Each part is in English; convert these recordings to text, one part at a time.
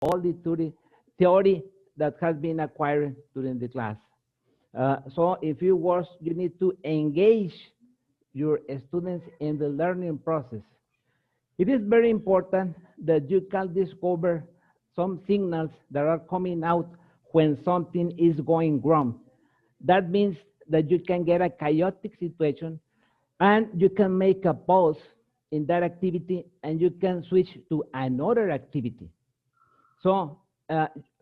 all the theory that has been acquired during the class. So in few words, you need to engage your students in the learning process. It is very important that you can discover some signals that are coming out when something is going wrong. That means that you can get a chaotic situation and you can make a pause in that activity and you can switch to another activity. So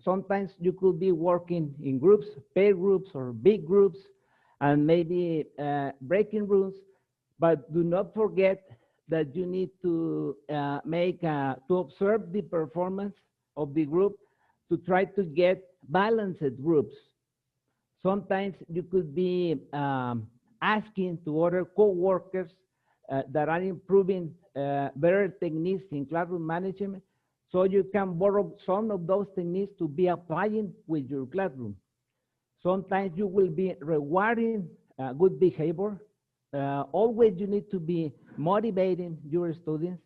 sometimes you could be working in groups, pair groups or big groups, and maybe breaking rules, but do not forget that you need to to observe the performance of the group to try to get balanced groups. Sometimes you could be asking to other co-workers that are improving better techniques in classroom management, so you can borrow some of those techniques to be applying with your classroom. Sometimes you will be rewarding good behavior. Always you need to be motivating your students.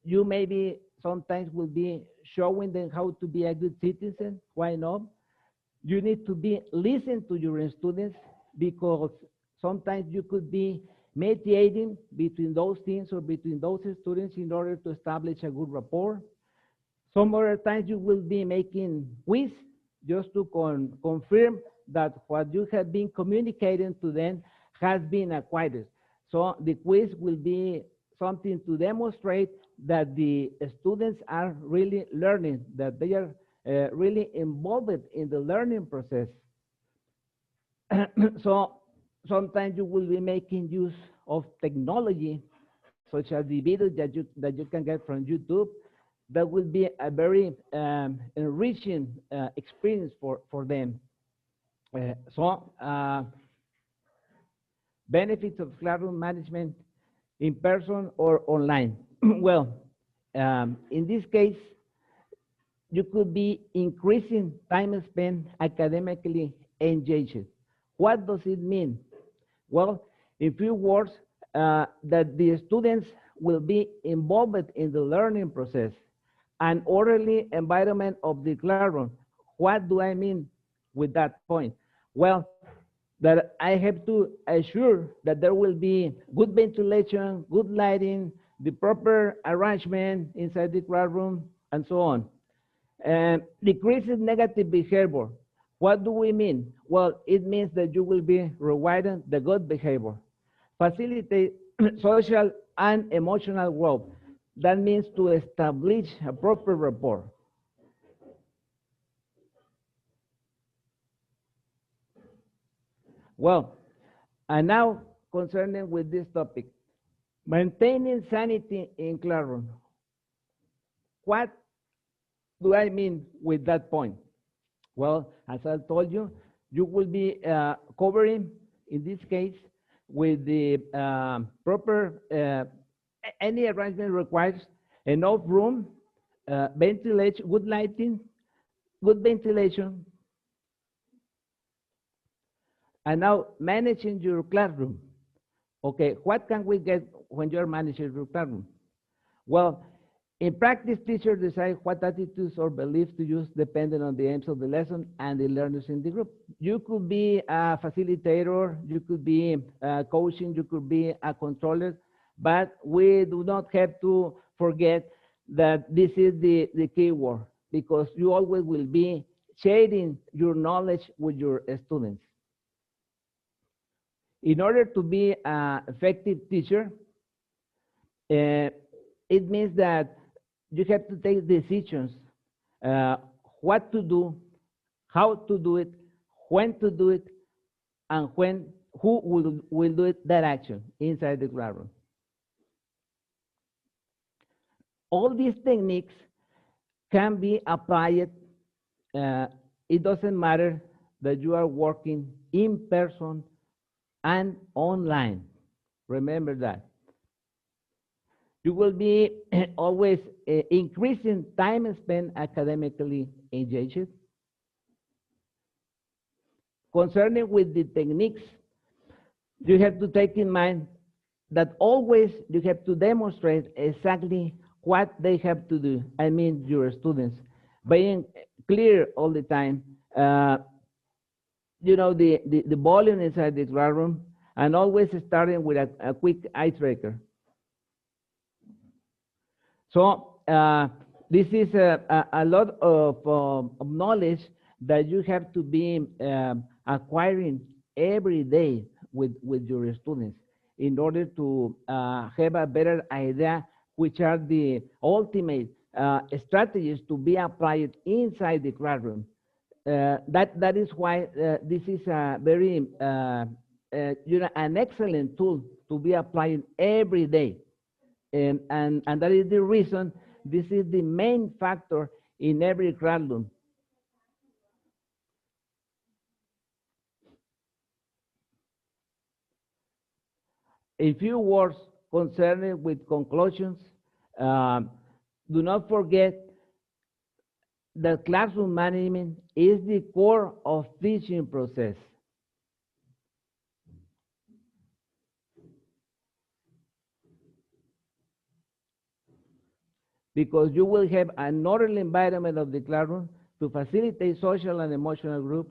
You maybe sometimes will be showing them how to be a good citizen. Why not? You need to be listen to your students, because sometimes you could be mediating between those teams or between those students in order to establish a good rapport. Some other times you will be making quiz just to confirm that what you have been communicating to them has been acquired. So the quiz will be something to demonstrate that the students are really learning, that they are really involved in the learning process. So sometimes you will be making use of technology, such as the videos that you can get from YouTube. That will be a very enriching experience for them. Benefits of classroom management in person or online. Well, in this case, you could be increasing time spent academically engaged. What does it mean? Well, in few words, that the students will be involved in the learning process. An orderly environment of the classroom. What do I mean with that point? Well, that I have to assure that there will be good ventilation, good lighting, the proper arrangement inside the classroom, and so on. Decreases negative behavior. What do we mean? Well, it means that you will be rewarding the good behavior. Facilitate social and emotional growth. That means to establish a proper rapport. Well, and now concerning with this topic, maintaining sanity in classroom. What do I mean with that point? Well, as I told you, you will be covering, in this case, with the proper, any arrangement requires enough room, ventilation, good lighting, good ventilation. And now managing your classroom. Okay, what can we get when you're managing your classroom? Well, in practice, teachers decide what attitudes or beliefs to use depending on the aims of the lesson and the learners in the group. You could be a facilitator, you could be coaching, you could be a controller, but we do not have to forget that this is the key word, because you always will be sharing your knowledge with your students. In order to be an effective teacher, it means that you have to take decisions, what to do, how to do it, when to do it, and who will do it, that action inside the classroom. All these techniques can be applied. It doesn't matter that you are working in person and online. Remember that. You will be always increasing time spent academically engaged. Concerning with the techniques, you have to take in mind that always you have to demonstrate exactly what they have to do. I mean, your students, being clear all the time. You know, the volume inside the classroom, and always starting with a quick icebreaker. So this is a lot of knowledge that you have to be acquiring every day with your students in order to have a better idea which are the ultimate strategies to be applied inside the classroom. That is why this is a very an excellent tool to be applied every day, and that is the reason this is the main factor in every classroom. A few words concerning with conclusions. um, do not forget that classroom management is the core of teaching process. Because you will have an orderly environment of the classroom to facilitate social and emotional group,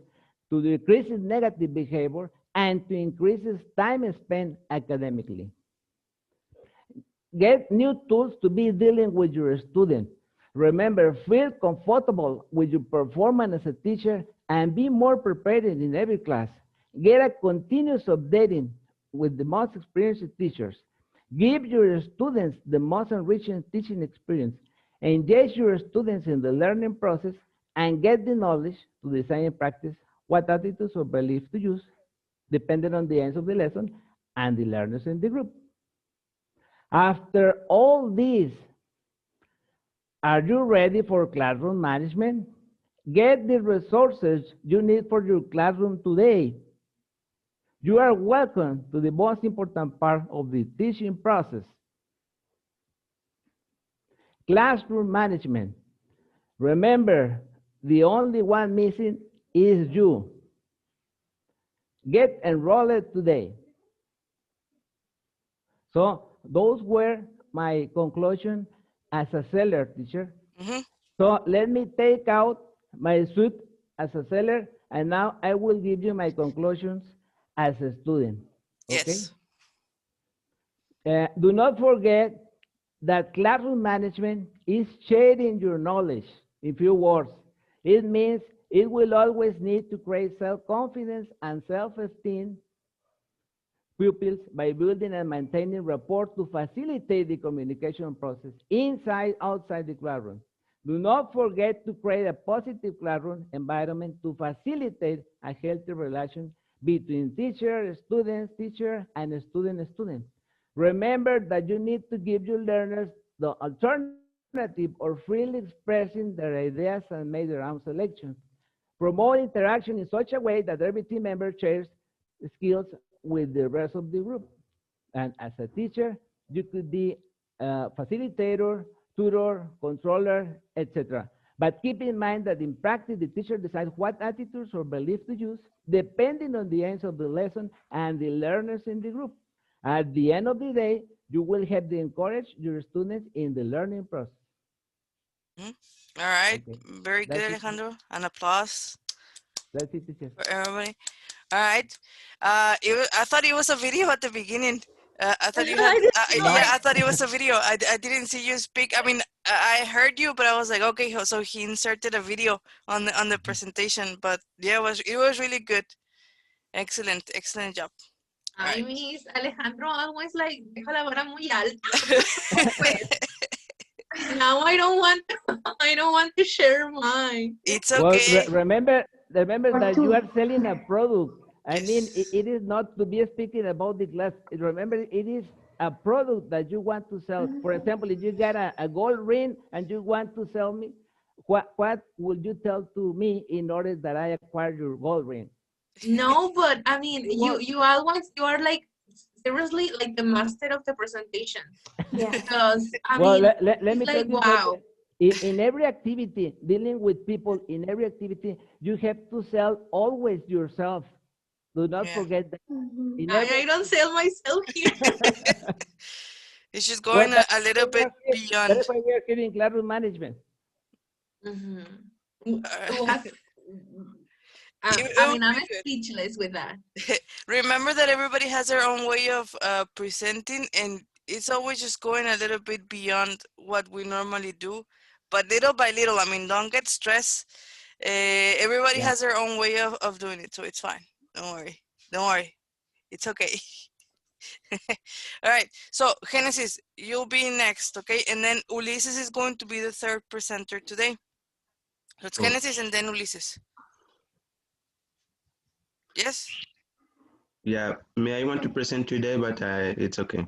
to decrease negative behavior, and to increase time spent academically. Get new tools to be dealing with your students. Remember, feel comfortable with your performance as a teacher and be more prepared in every class. Get a continuous updating with the most experienced teachers. Give your students the most enriching teaching experience. Engage your students in the learning process and get the knowledge to design and practice what attitudes or beliefs to use, depending on the aims of the lesson and the learners in the group. After all this, are you ready for classroom management? Get the resources you need for your classroom today. You are welcome to the most important part of the teaching process. Classroom management. Remember, the only one missing is you. Get enrolled today. So those were my conclusion as a seller teacher. Mm-hmm. So let me take out my suit as a seller, and now I will give you my conclusions as a student. Okay? Yes. Do not forget that classroom management is sharing your knowledge. In few words, it means it will always need to create self-confidence and self-esteem pupils by building and maintaining rapport to facilitate the communication process inside, outside the classroom. Do not forget to create a positive classroom environment to facilitate a healthy relation between teacher, students, teacher, and student. Remember that you need to give your learners the alternative or freely expressing their ideas and make their own selections. Promote interaction in such a way that every team member shares skills with the rest of the group. And as a teacher, you could be a facilitator, tutor, controller, etc. But keep in mind that in practice, the teacher decides what attitudes or beliefs to use, depending on the aims of the lesson and the learners in the group. At the end of the day, you will have to encourage your students in the learning process. Mm-hmm. All right. Okay, Very good, that's it. Alejandro. An applause That's it, teacher. for everybody. All right. I thought it was a video at the beginning. I thought you had. I didn't know. Yeah, No, I thought it was a video. I didn't see you speak. I mean, I heard you, but I was like, okay. So he inserted a video on the presentation. But yeah, it was really good. Excellent job. All Ay, right. Miss Alejandro always like deja la vara muy alta. Pues, now I don't want to share mine. It's well, okay. remember that you are selling a product. I mean, Yes. it is not to be speaking about the glass. Remember, it is a product that you want to sell. For example, if you got a gold ring and you want to sell me, what would you tell to me in order that I acquire your gold ring? No, but I mean, Well, you are like seriously like the master of the presentation. Yeah. Because I well, mean, let me it's tell like you wow. something. In every activity, dealing with people, in every activity, you have to sell always yourself. Do not Yeah. forget that. Mhm. In I every don't sell myself here. It's just Well, going that's a little why we bit are here- beyond. That is why we are here in classroom management. Mhm. Uh, What? it I would mean, I'm be good. speechless with that. Remember that everybody has their own way of presenting, and it's always just going a little bit beyond what we normally do, but little by little. I mean, don't get stressed. Everybody Yeah. has their own way of doing it, so it's fine. Don't worry. Don't worry. It's okay. All right. So Genesis, you'll be next, okay? And then Ulises is going to be the third presenter today. So it's Oh. Genesis and then Ulises. Yes? Yeah, may I want to present today, but it's okay.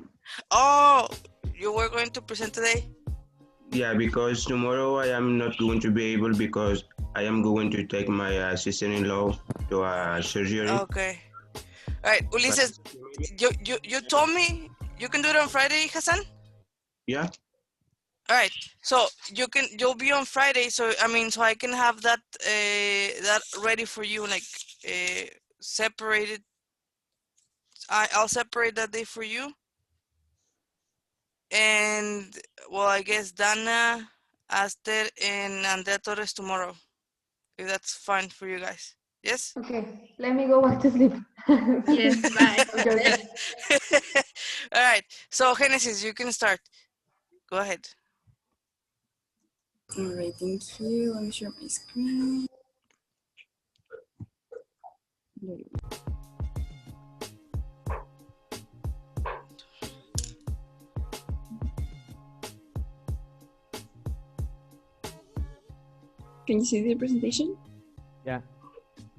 Oh, you were going to present today? Yeah, because tomorrow I am not going to be able because I am going to take my sister-in-law to a surgery. Okay. All right, Ulises, you told me you can do it on Friday, Hassan? Yeah, All right. So you'll be on Friday, so I mean, so I can have that that ready for you, like separated. I'll separate that day for you. And well, I guess Dana, Aster, and Andrea Torres tomorrow, if that's fine for you guys. Yes? Okay, let me go back to sleep. Yes, bye. Okay, okay. All right. So Genesis, you can start. Go ahead. All right, thank you. Let me share my screen. There you go. Can you see the presentation? Yeah.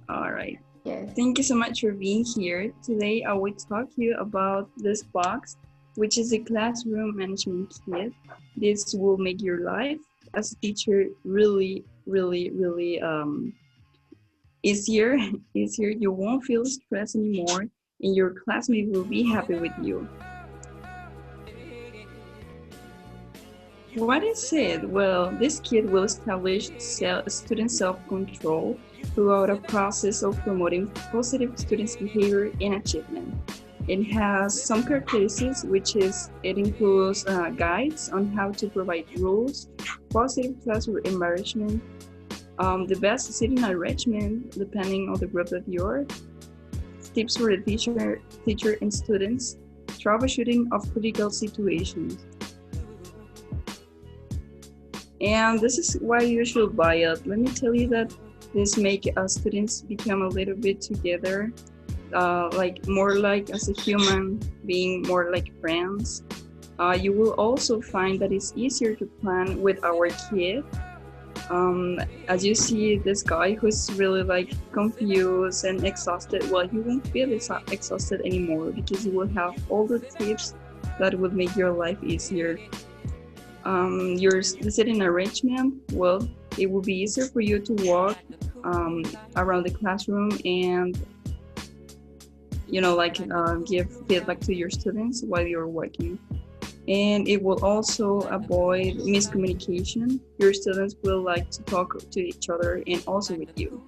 All right. Yes. Thank you so much for being here. Today I will talk to you about this box, which is a classroom management kit. This will make your life as a teacher really easier. You won't feel stressed anymore, and your classmate will be happy with you. What is it? Well, this kit will establish student self-control throughout a process of promoting positive students' behavior and achievement. It has some characteristics, which is it includes guides on how to provide rules, positive classroom environment, the best sitting arrangement depending on the group that you're, tips for the teacher and students, troubleshooting of critical situations. And this is why you should buy it. Let me tell you that this make students become a little bit together, like more like as a human being, more like friends. You will also find that it's easier to plan with our kid. As you see this guy who's really like confused and exhausted, well, you won't feel exhausted anymore because you will have all the tips that will make your life easier. The sitting arrangement, well, it will be easier for you to walk around the classroom and give feedback to your students while you're working. And it will also avoid miscommunication. Your students will like to talk to each other and also with you.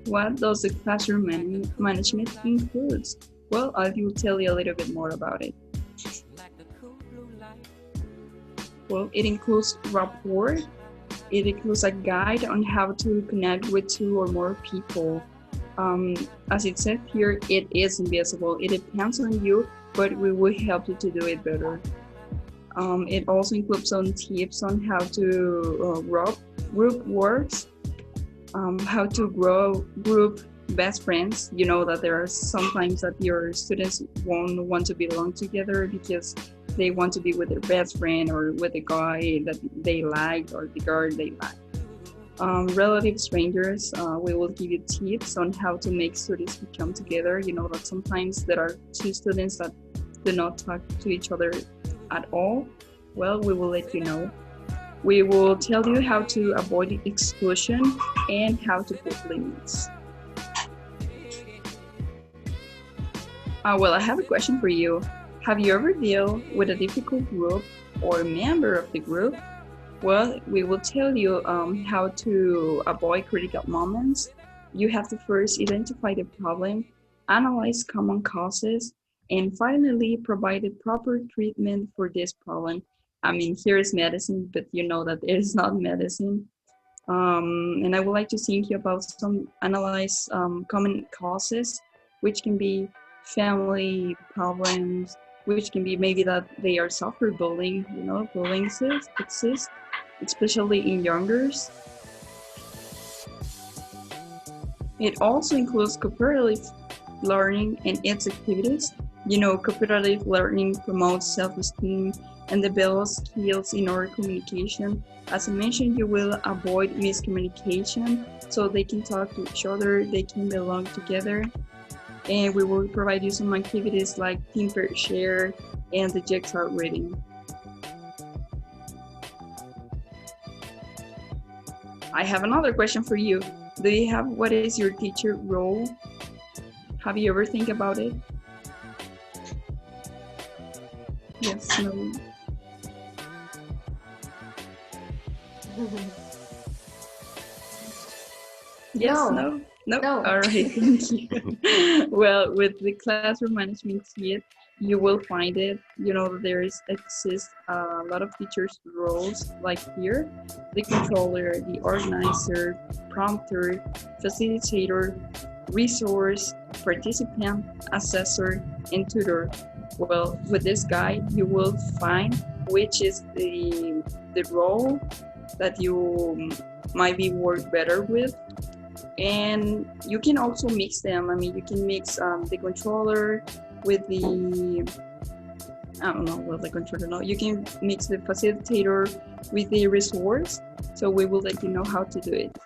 What does the classroom management include? Well, I will tell you a little bit more about it. Well, it includes rapport. It includes a guide on how to connect with 2 or more people. As it said here, it is invisible. It depends on you, but we will help you to do it better. It also includes some tips on how to group works, how to grow group best friends. You know that there are sometimes that your students won't want to belong together because they want to be with their best friend or with a guy that they like or the girl they like. Relative strangers, we will give you tips on how to make students become together. You know that sometimes there are 2 students that do not talk to each other at all. Well, we will let you know. We will tell you how to avoid exclusion and how to put limits. Well, I have a question for you. Have you ever dealt with a difficult group or member of the group? Well, we will tell you how to avoid critical moments. You have to first identify the problem, analyze common causes, And finally, provided proper treatment for this problem. I mean, here is medicine, but you know that it is not medicine. And I would like to think about some analyze common causes, which can be family problems, which can be maybe that they are suffer bullying, you know, bullying exists, especially in youngers. It also includes cooperative learning and its activities. You know, cooperative learning promotes self-esteem and develops skills in oral communication. As I mentioned, you will avoid miscommunication so they can talk to each other, they can belong together. And we will provide you some activities like team per share and the jigsaw reading. I have another question for you. Do you have what is your teacher role? Have you ever think about it? Yes, no. Yes, no. No. No. All right, thank you. Well, with the classroom management kit, you will find it. You know, there exists a lot of teachers' roles, like here, the controller, the organizer, prompter, facilitator, resource, participant, assessor, and tutor. Well, with this guide, you will find which is the role that you might be work better with, and you can also mix them. I mean, you can mix the controller with the I don't know what the controller. No, you can mix the facilitator with the resource. So we will let you know how to do it.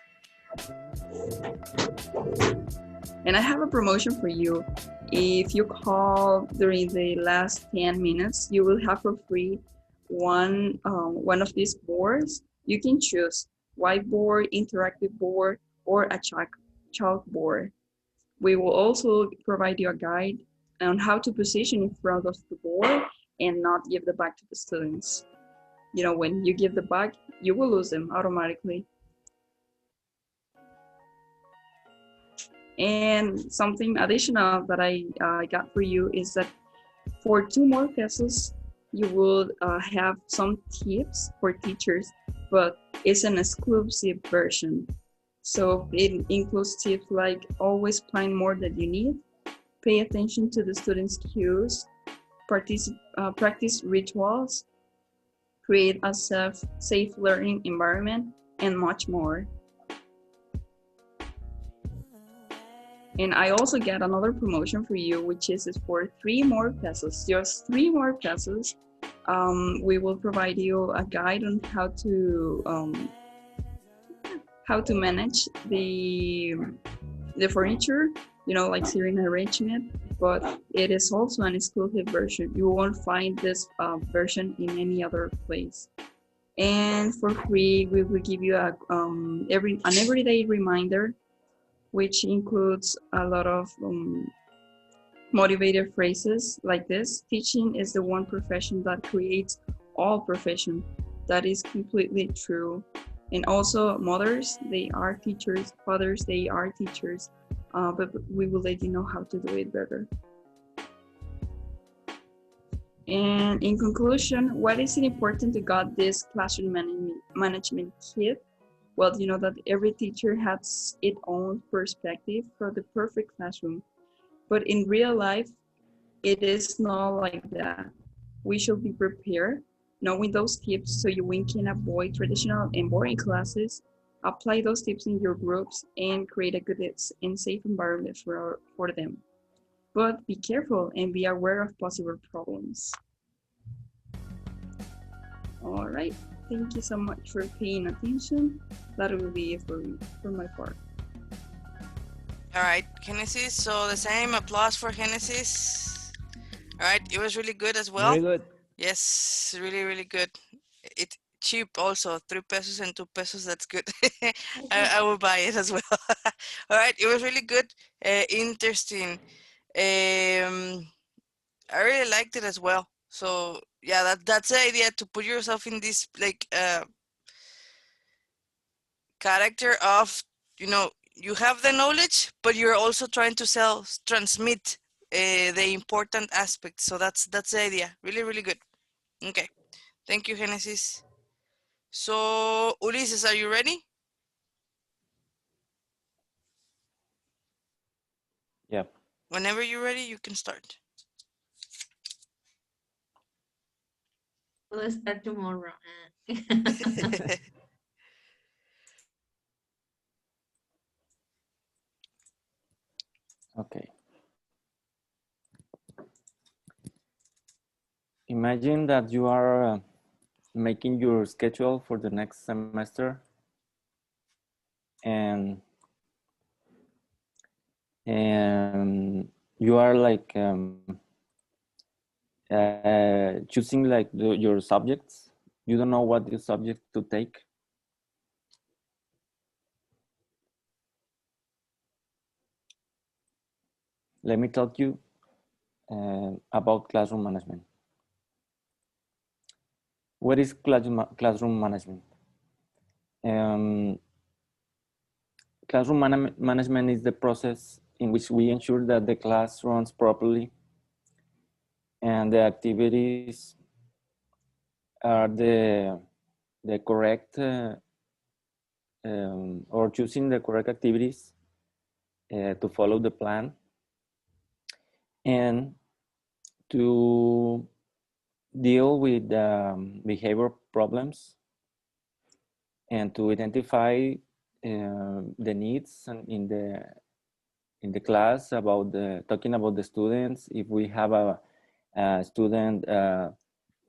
And I have a promotion for you. If you call during the last 10 minutes, you will have for free one of these boards. You can choose whiteboard, interactive board, or a chalkboard. We will also provide you a guide on how to position in front of the board and not give the bag to the students. You know, when you give the bag, you will lose them automatically. And something additional that I got for you is that for 2 more pesos, you will have some tips for teachers, but it's an exclusive version. So it includes tips like always plan more than you need, pay attention to the students' cues, practice rituals, create a safe learning environment, and much more. And I also get another promotion for you, which is for 3 more pesos, just 3 more pesos. We will provide you a guide on how to manage the furniture, you know, like seating arrangement, but it is also an exclusive version. You won't find this version in any other place. And for free, we will give you an everyday reminder, which includes a lot of motivated phrases like this. Teaching is the one profession that creates all profession. That is completely true. And also mothers, they are teachers. Fathers, they are teachers. But we will let you know how to do it better. And in conclusion, why is it important to get this classroom management kit? Well, you know that every teacher has its own perspective for the perfect classroom. But in real life, it is not like that. We should be prepared, knowing those tips so you can avoid traditional and boring classes, apply those tips in your groups, and create a good and safe environment for them. But be careful and be aware of possible problems. All right. Thank you so much for paying attention. That will be it for my part. All right, Genesis. So the same applause for Genesis. All right, it was really good as well. Very good. Yes, really, really good. It cheap also, 3 pesos and 2 pesos. That's good. I will buy it as well. All right, it was really good, interesting. I really liked it as well. So yeah, that's the idea, to put yourself in this like character of, you know, you have the knowledge, but you're also trying to transmit the important aspects. So that's the idea. Really, really good. Okay. Thank you, Genesis. So, Ulises, are you ready? Yeah. Whenever you're ready, you can start. We'll start tomorrow. Okay. Imagine that you are making your schedule for the next semester, and you are like choosing like your subjects. You don't know what your subject to take. Let me talk you about classroom management. What is classroom management? Classroom management is the process in which we ensure that the class runs properly and the activities are the correct or choosing the correct activities to follow the plan and to deal with behavior problems and to identify the needs in the class about talking about the students. If we have a student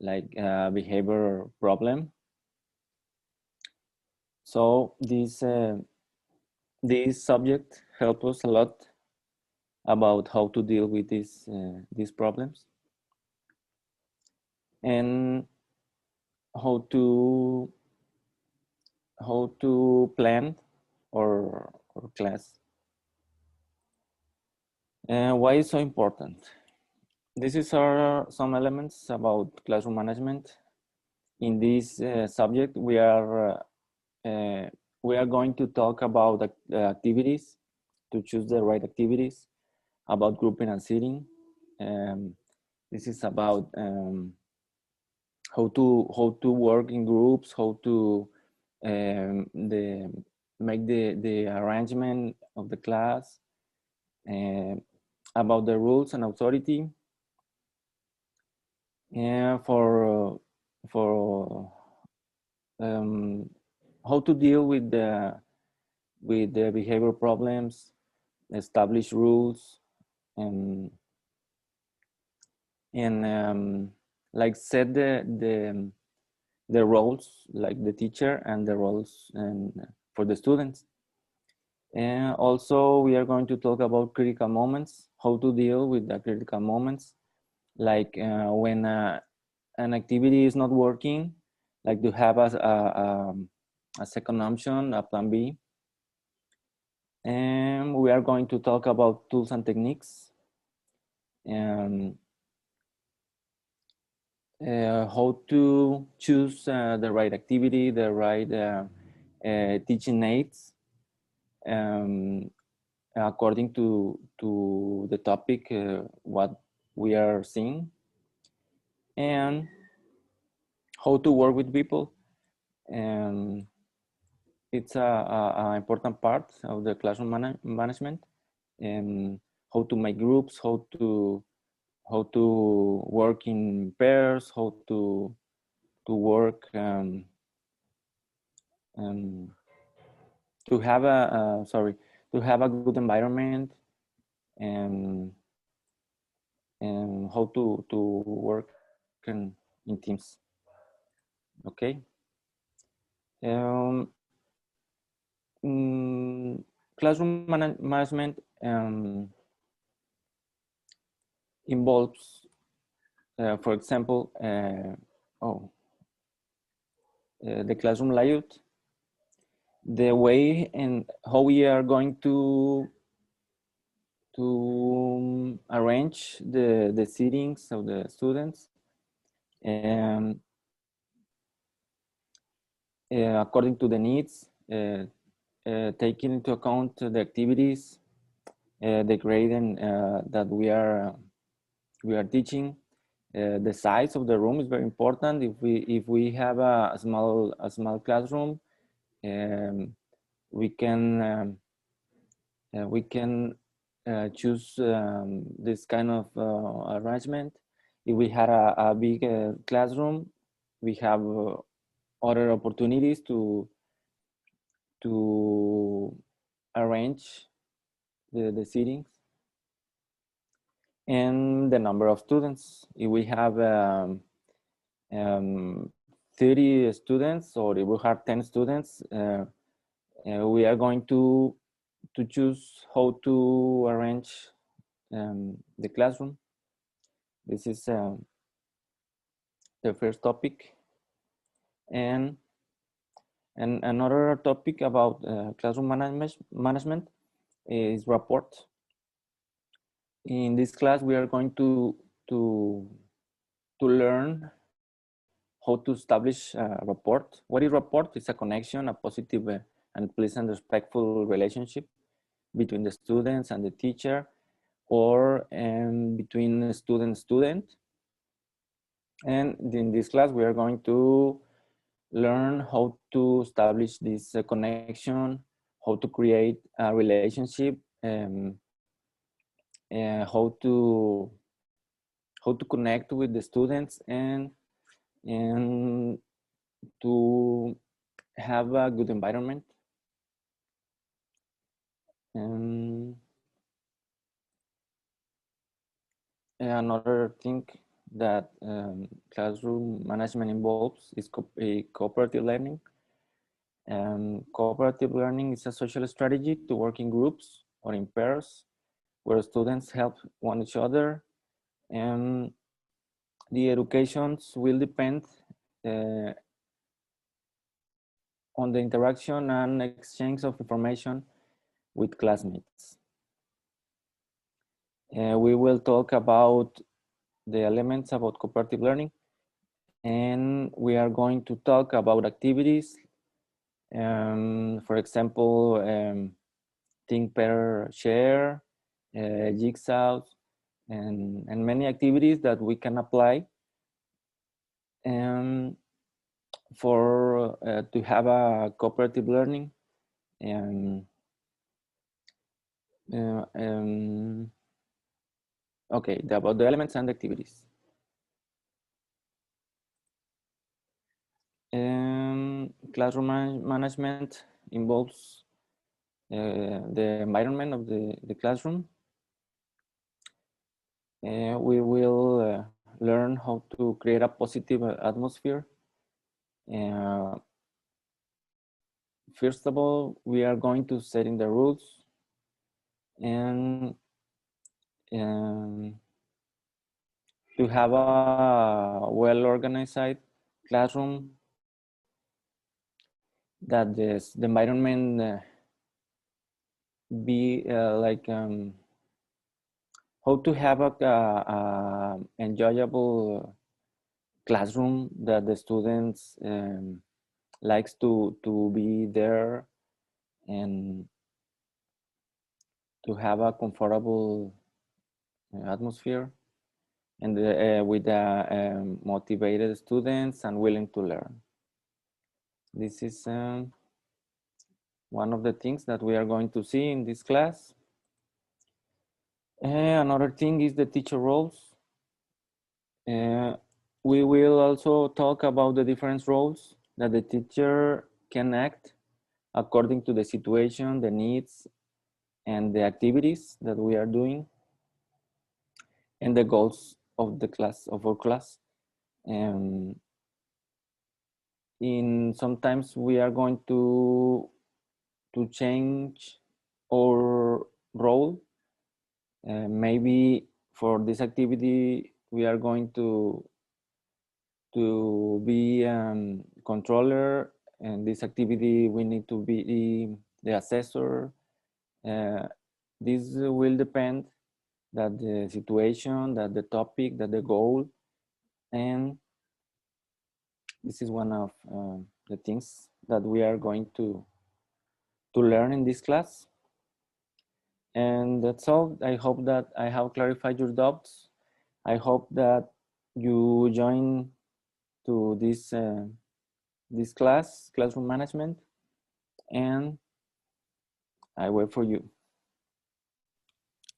like behavior problem, so this subject helps us a lot about how to deal with these problems and how to plan our class. And why is so important? This is some elements about classroom management. In this subject, we are going to talk about activities, to choose the right activities, about grouping and seating. This is about how to work in groups, how to make the arrangement of the class, about the rules and authority, and for how to deal with the behavior problems, establish rules, and like set the roles, like the teacher and the roles and for the students. And also we are going to talk about critical moments, how to deal with the critical moments, like when an activity is not working, like to have a second option, a plan B. And we are going to talk about tools and techniques, and how to choose the right activity, the right teaching aids, according to the topic, what we are seeing, and how to work with people. And it's a important part of the classroom management, and how to make groups, how to work in pairs, how to work to have to have a good environment, and how to work in teams. Okay. Classroom management involves, for example, the classroom layout, the way and how we are going to arrange the seatings of the students, and according to the needs, taking into account the activities, the grading that we are teaching. The size of the room is very important. If we have a small classroom, we can choose this kind of arrangement. If we had a big classroom, we have other opportunities to arrange the seatings and the number of students. If we have 30 students, or if we have 10 students, we are going to choose how to arrange the classroom. This is the first topic. And another topic about classroom management is rapport. In this class, we are going to learn how to establish a rapport. What is rapport? It's a connection, a positive and pleasant, respectful relationship between the students and the teacher, or between student and student. And in this class, we are going to learn how to establish this connection, how to create a relationship, and how to connect with the students, and to have a good environment. Another thing that classroom management involves is cooperative learning. Cooperative learning is a social strategy to work in groups or in pairs where students help one each other, and the educations will depend on the interaction and exchange of information with classmates. We will talk about the elements about cooperative learning, and we are going to talk about activities. For example, think, pair, share, jigsaws, and many activities that we can apply for to have a cooperative learning. Okay, about the elements and activities. Classroom management involves the environment of the classroom. We will learn how to create a positive atmosphere. First of all, we are going to set in the rules, and to have a well-organized classroom, that the environment be like how to have a enjoyable classroom, that the students likes to be there, and to have a comfortable atmosphere, and with motivated students and willing to learn. This is one of the things that we are going to see in this class. Another thing is the teacher roles. We will also talk about the different roles that the teacher can act according to the situation, the needs, and the activities that we are doing, and the goals of the class, of our class. Sometimes we are going to change our role. Maybe for this activity, we are going to be controller, and this activity we need to be the assessor. This will depend that the situation, that the topic, that the goal, and this is one of the things that we are going to learn in this class. And that's all. I hope that I have clarified your doubts. I hope that you join to this classroom management, and I wait for you.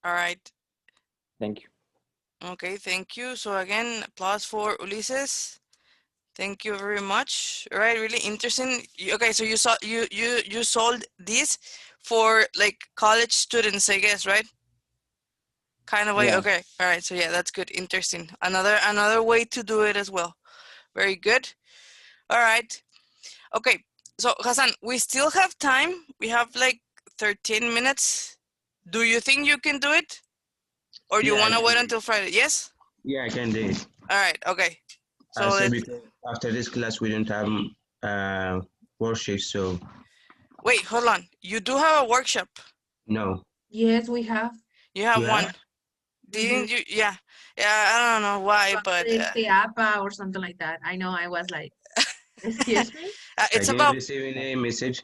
All right. Thank you. Okay, thank you. So again, applause for Ulises. Thank you very much. All right, really interesting. Okay, so you sold this for like college students, I guess, right? Kind of way. Yeah. Okay. All right. So yeah, that's good. Interesting. Another way to do it as well. Very good. All right. Okay. So Hassan, we still have time. We have like 13 minutes. Do you think you can do it? Or do you Yeah, want to wait until Friday? Yes? yeah, I can do it. All right. Okay. So Also, let's because after this class, we don't have worksheets, so wait, hold on. You do have a workshop. no. Yes, we have. You have You have? one. Didn't you? Yeah. Yeah, I don't know why, but It's the APA or something like that. I know I was like, excuse me? it's I didn't about receive any message.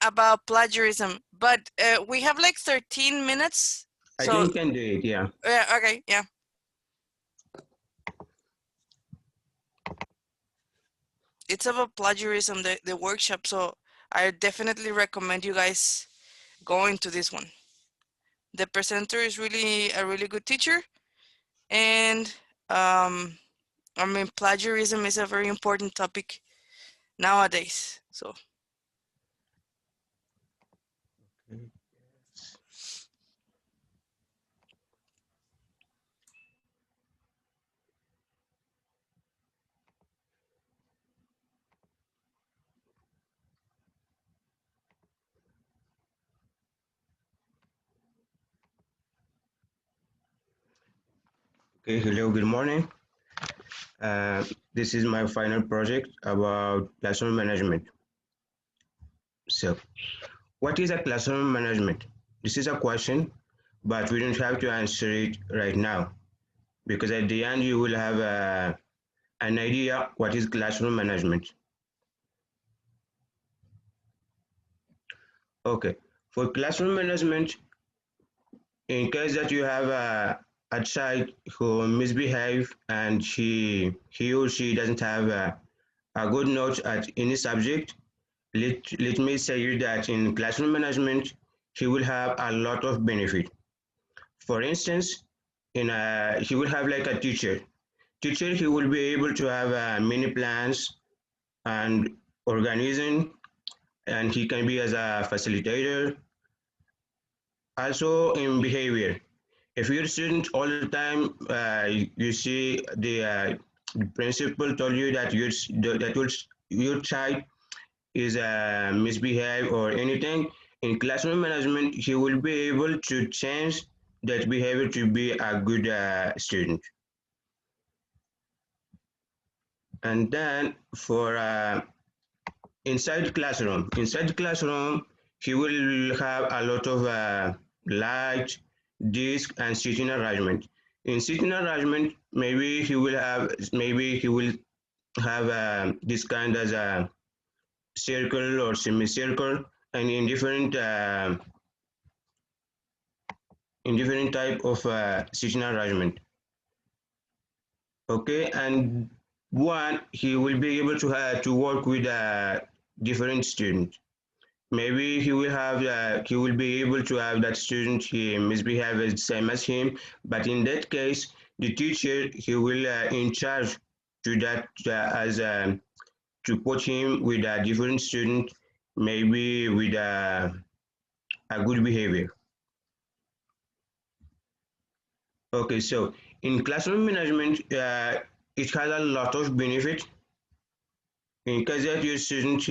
about plagiarism. But we have like 13 minutes. I So think can do it, yeah. yeah, okay, yeah. It's about plagiarism, the workshop. So I definitely recommend you guys going to this one. The presenter is really a really good teacher, and I mean plagiarism is a very important topic nowadays. So Okay, hello, good morning. This is my final project about classroom management. So, what is a classroom management? This is a question, but we don't have to answer it right now because at the end you will have an idea what is classroom management. Okay, for classroom management, in case that you have a child who misbehave and he or she doesn't have a good note at any subject, let me say you that in classroom management, he will have a lot of benefit. For instance, he will have like a teacher. Teacher, he will be able to have many plans and organizing, and he can be as a facilitator. Also in behavior, if your student all the time you see the principal told you that your child is misbehave or anything, in classroom management he will be able to change that behavior to be a good student. And then for inside classroom he will have a lot of light, disk, and seating arrangement. In seating arrangement, maybe he will have this kind as a circle or semicircle, and in different type of seating arrangement. Okay, and one he will be able to work with different students. Maybe he will be able to have that student he misbehave the same as him, but in that case, the teacher he will in charge to that as to put him with a different student, maybe with a good behavior. Okay, so in classroom management, it has a lot of benefit. In case that your student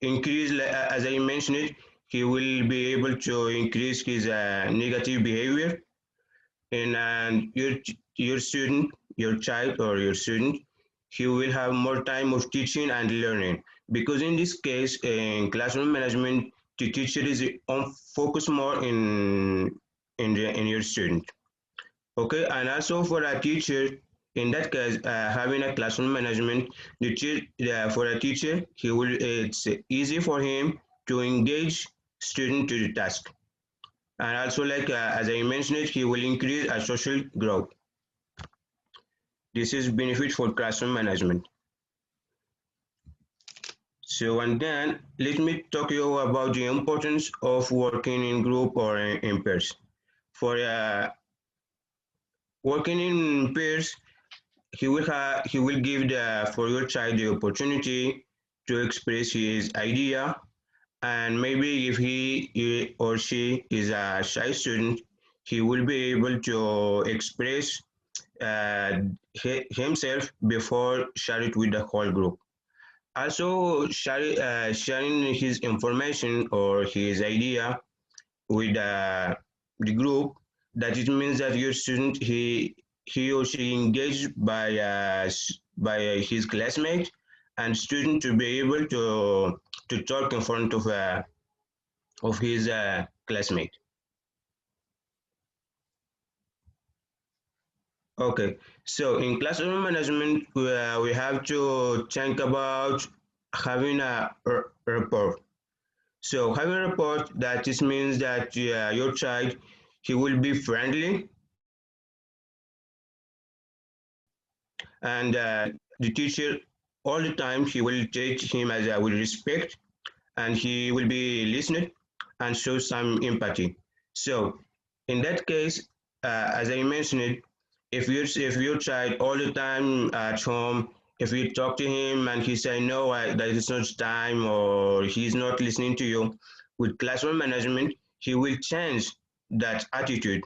increase, as I mentioned it, he will be able to increase his negative behavior, and your student, your child or your student, he will have more time of teaching and learning, because in this case in classroom management the teacher is on focus more in your student. Okay, and also for a teacher, in that case, having a classroom management, for a teacher, it's easy for him to engage student to the task. And also, like as I mentioned, he will increase a social growth. This is benefit for classroom management. So, and then let me talk to you about the importance of working in group or in pairs. For working in pairs, he will give for your child the opportunity to express his idea, and maybe if he or she is a shy student, he will be able to express uh, himself before share it with the whole group. Also, sharing his information or his idea with the group, that it means that your student he or she engaged by his classmate, and student to be able to talk in front of his classmate. Okay, so in classroom management, we have to think about having a rapport. So having a rapport, that just means that your child, he will be friendly, and the teacher all the time he will teach him as with respect, and he will be listening and show some empathy. So in that case, as I mentioned, if your child all the time at home, if you talk to him and he say no, that is not time, or he's not listening to you, with classroom management, he will change that attitude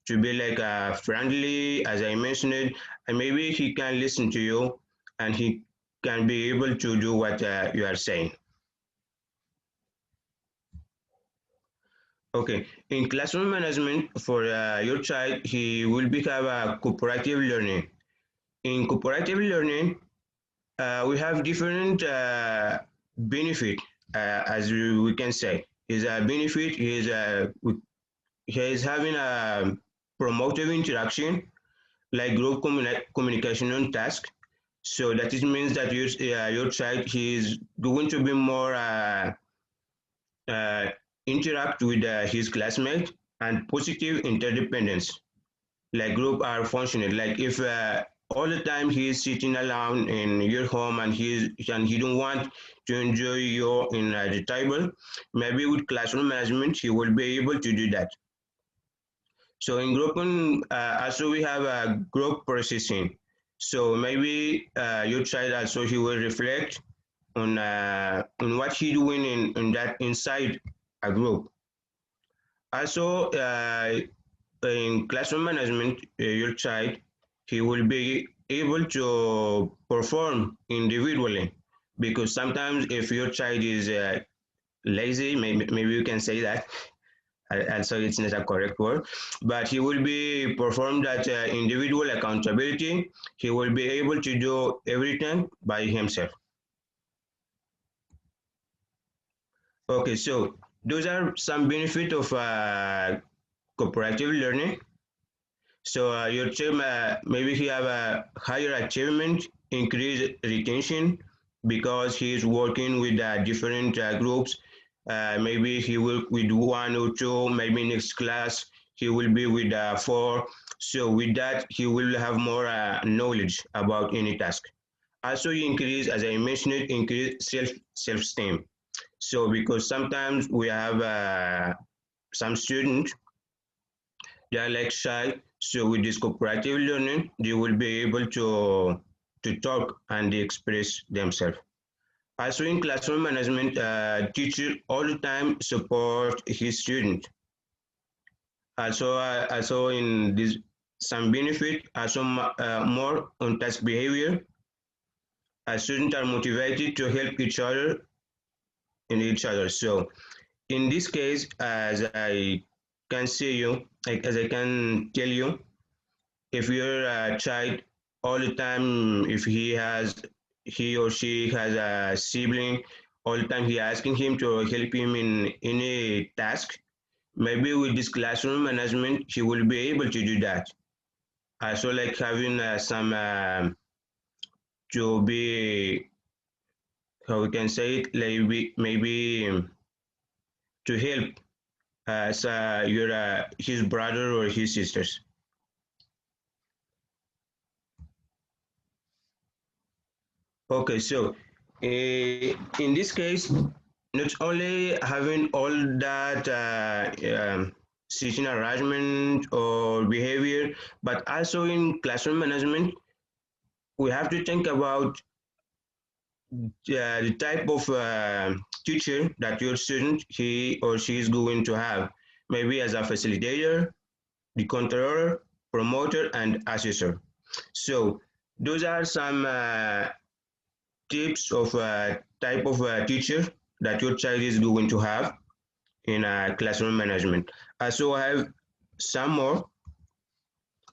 to be like friendly, as I mentioned, and maybe he can listen to you, and he can be able to do what you are saying. Okay, in classroom management for your child, he will become a cooperative learning. In cooperative learning, we have different benefit, as we can say. Is a benefit he is having a promotive interaction, like group communication on task. So that it means that your child, he is going to be more uh, interact with his classmates, and positive interdependence, like group are functional. Like if all the time he is sitting alone in your home, and he don't want to enjoy you in the table, maybe with classroom management he will be able to do that. So in grouping, also we have a group processing. So maybe your child also, he will reflect on what he doing in that inside a group. Also, in classroom management, your child, he will be able to perform individually, because sometimes if your child is lazy, maybe you can say that, also it's not a correct word, but he will be perform that individual accountability. He will be able to do everything by himself. Okay, so those are some benefit of cooperative learning. So your team, maybe he have a higher achievement, increased retention, because he is working with different groups. Maybe he will with one or two, maybe next class he will be with four. So with that, he will have more knowledge about any task. Also increase, as I mentioned, increase self-esteem. So because sometimes we have some students, they are like shy. So with this cooperative learning, they will be able to talk and express themselves. Also in classroom management, teacher all the time support his student. Also in this some benefit, also more on task behavior. Students are motivated to help each other in each other. So in this case, as I can see you, like as I can tell you, if your child all the time, if he or she has a sibling, all the time he asking him to help him in any task, maybe with this classroom management, he will be able to do that. Also like having some to be, how we can say it, like maybe to help as his brother or his sisters. Okay, so in this case, not only having all that seating arrangement or behavior, but also in classroom management, we have to think about the type of teacher that your student, he or she is going to have, maybe as a facilitator, the controller, promoter, and assessor. So those are some tips of type of teacher that your child is going to have in classroom management. So I have some more.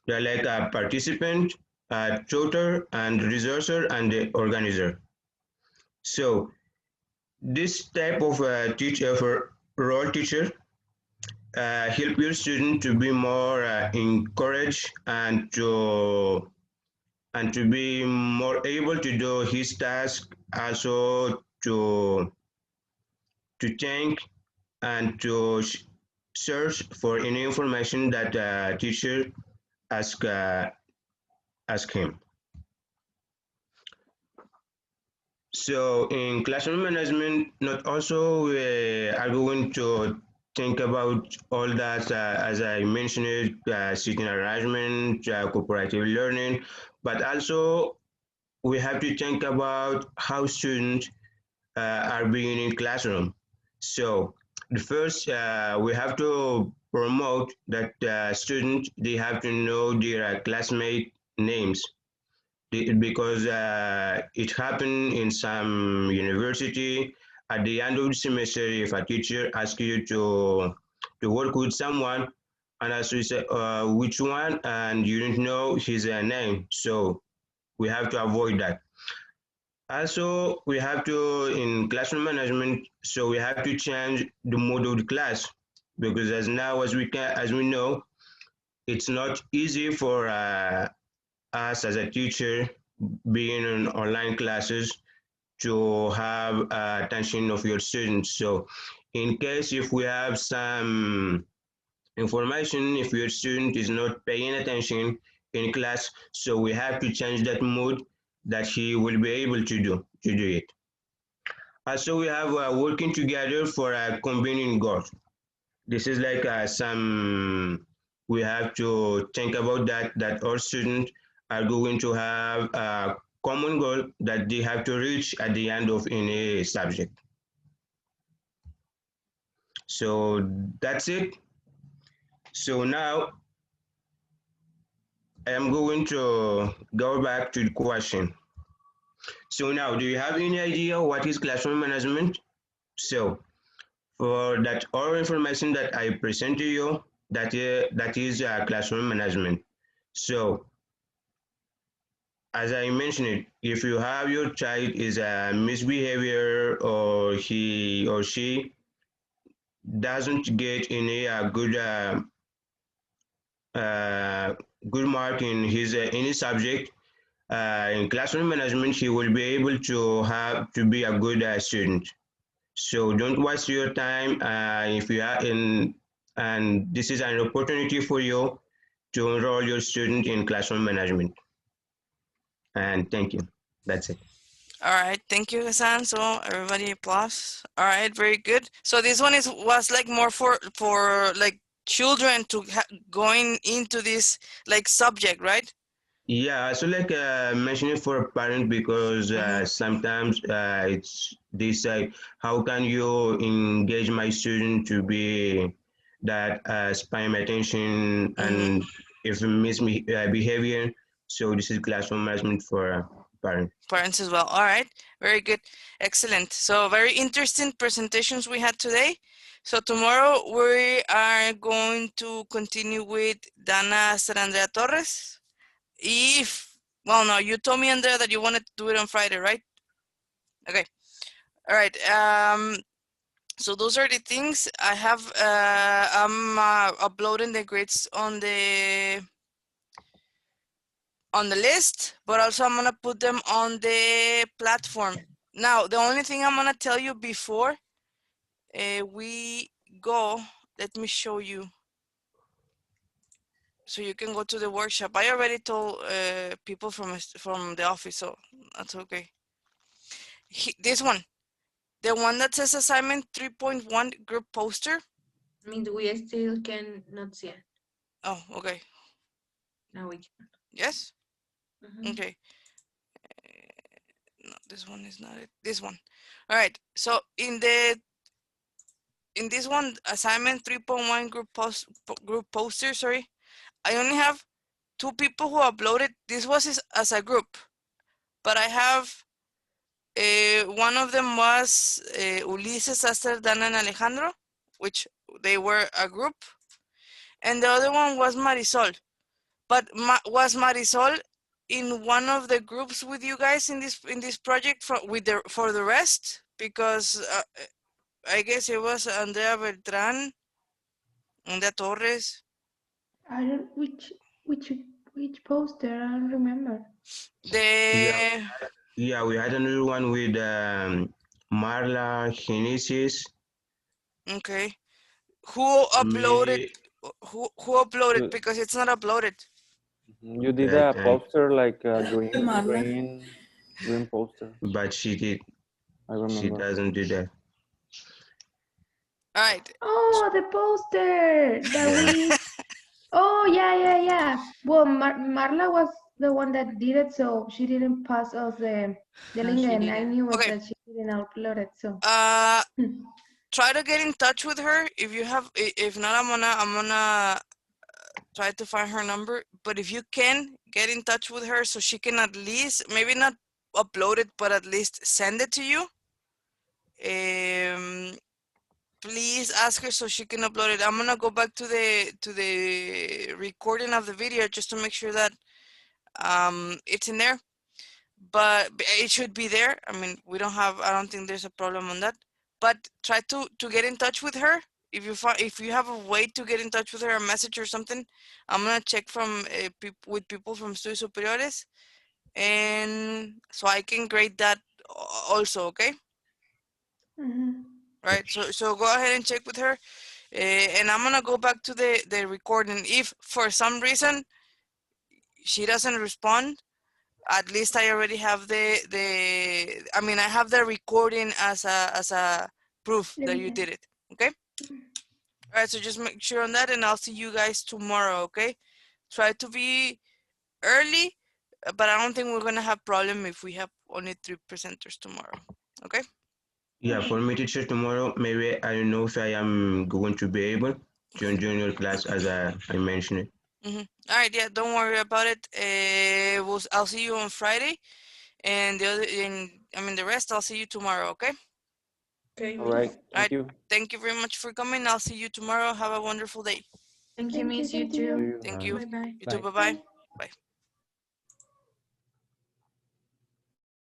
They're like a participant, a tutor, and resourcer, and the organizer. So this type of teacher for role teacher help your student to be more encouraged and to be more able to do his task, also to think and to search for any information that teacher ask ask him. So in classroom management, not also we are going to think about all that, as I mentioned, seating arrangement, cooperative learning, but also we have to think about how students are being in classroom. So the first, we have to promote that students, they have to know their classmate names because it happened in some university at the end of the semester. If a teacher asks you to work with someone and as you say which one, and you don't know his name, so we have to avoid that. Also, we have to, in classroom management, so we have to change the mode of the class because as now as we know, it's not easy for us as a teacher being in online classes to have attention of your students. So in case if we have some information, if your student is not paying attention in class, so we have to change that mood that he will be able to do it. Also, we have working together for a combined goal. This is like some, we have to think about that all students are going to have a common goal that they have to reach at the end of any subject. So that's it. So now I am going to go back to the question. So now, do you have any idea what is classroom management? So for that all information that I present to you, that is classroom management. So as I mentioned, if you have your child is a misbehavior or he or she doesn't get any good mark in his any subject, in classroom management, he will be able to be a good student. So don't waste your time if you are in, and this is an opportunity for you to enroll your student in classroom management. And thank you. That's it. All right, thank you, Hassan. So everybody applause. All right, very good. So this one was like more for like children to going into this like subject, right? Yeah, so like mentioning for parents because sometimes it's they say, how can you engage my student to be that spying my attention and if behavior. So this is classroom management for parents. Parents as well. All right, very good, excellent. So very interesting presentations we had today. So tomorrow we are going to continue with Dana Sarandrea Torres. Well, no, you told me, Andrea, that you wanted to do it on Friday, right? Okay. All right. So those are the things I have. I'm uploading the grades on the list, but also I'm gonna put them on the platform. Now, the only thing I'm gonna tell you before we go let me show you. So you can go to the workshop. I already told people from the office, so that's okay. This one, the one that says assignment 3.1 group poster. I mean, we still cannot see it. Oh, okay. Now we can. Yes. Mhm. Okay. No, this one is not it. This one. All right. So in this one, assignment 3.1 group poster. Sorry, I only have 2 people who uploaded. This was as a group, but I have one of them was Ulises, Aster, Dan, and Alejandro, which they were a group, and the other one was Marisol. But was Marisol in one of the groups with you guys in this project for the rest? Because I guess it was Andrea Beltran, Andrea Torres. I don't which poster. I don't remember. The Yeah, we had another one with Marla Genesis. okay, who uploaded? Me, Who uploaded? You, Because it's not uploaded. you did right, a poster like a green poster. but she I remember. doesn't do that. All right. Oh, the poster that Yeah. we. Oh, yeah. Well, Marla was the one that did it, so she didn't pass us the No, link, she and I didn't. knew it Okay. that she didn't upload it. So Try to get in touch with her if you have. If not, I'm gonna try to find her number. But if you can get in touch with her, so she can at least maybe not upload it, but at least send it to you. Please ask her so she can upload it. I'm gonna go back to the recording of the video just to make sure that it's in there. But it should be there. I mean, I don't think there's a problem on that. But try to get in touch with her. If you have a way to get in touch with her, a message or something, I'm gonna check from with people from Estudios Superiores, and so I can grade that also. Okay. mhm. Right. So go ahead and check with her, and I'm gonna go back to the recording. If for some reason she doesn't respond, at least I already have I mean, I have the recording as a proof that you did it. Okay. All right. So just make sure on that, and I'll see you guys tomorrow. Okay. Try to be early, but I don't think we're gonna have problem if we have only 3 presenters tomorrow. Okay. Yeah, for me, teacher, tomorrow, maybe I don't know if I am going to be able to join your class as I mentioned it. All right. Yeah. Don't worry about it. I'll see you on Friday, and the rest I'll see you tomorrow. Okay. Okay, All right. All Thank right. you. Thank you very much for coming. I'll see you tomorrow. Have a wonderful day. thank you, Thank you, Miss. You thank you. too. Thank Bye. you. Bye bye. You too. Bye. Bye-bye. Bye.